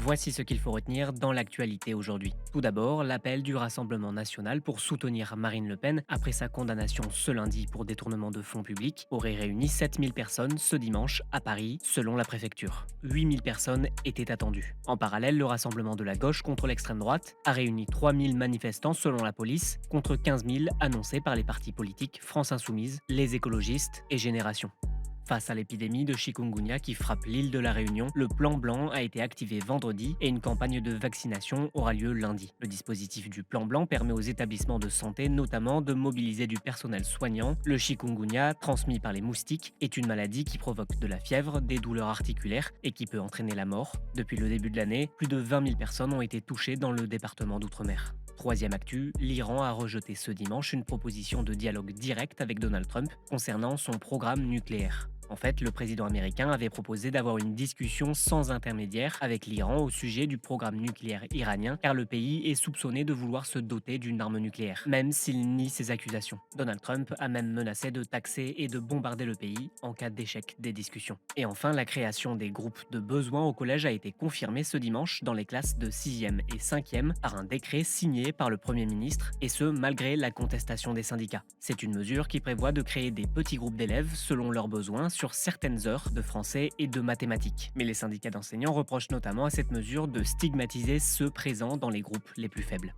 Voici ce qu'il faut retenir dans l'actualité aujourd'hui. Tout d'abord, l'appel du Rassemblement national pour soutenir Marine Le Pen après sa condamnation ce lundi pour détournement de fonds publics aurait réuni 7000 personnes ce dimanche à Paris, selon la préfecture. 8000 personnes étaient attendues. En parallèle, le Rassemblement de la gauche contre l'extrême droite a réuni 3000 manifestants selon la police, contre 15 000 annoncés par les partis politiques France Insoumise, les écologistes et Génération. Face à l'épidémie de chikungunya qui frappe l'île de la Réunion, le plan blanc a été activé vendredi et une campagne de vaccination aura lieu lundi. Le dispositif du plan blanc permet aux établissements de santé notamment de mobiliser du personnel soignant. Le chikungunya, transmis par les moustiques, est une maladie qui provoque de la fièvre, des douleurs articulaires et qui peut entraîner la mort. Depuis le début de l'année, plus de 20 000 personnes ont été touchées dans le département d'Outre-mer. Troisième actu, l'Iran a rejeté ce dimanche une proposition de dialogue direct avec Donald Trump concernant son programme nucléaire. En fait, le président américain avait proposé d'avoir une discussion sans intermédiaire avec l'Iran au sujet du programme nucléaire iranien, car le pays est soupçonné de vouloir se doter d'une arme nucléaire, même s'il nie ces accusations. Donald Trump a même menacé de taxer et de bombarder le pays en cas d'échec des discussions. Et enfin, la création des groupes de besoins au collège a été confirmée ce dimanche dans les classes de 6e et 5e par un décret signé par le Premier ministre, et ce malgré la contestation des syndicats. C'est une mesure qui prévoit de créer des petits groupes d'élèves selon leurs besoins sur certaines heures de français et de mathématiques. Mais les syndicats d'enseignants reprochent notamment à cette mesure de stigmatiser ceux présents dans les groupes les plus faibles.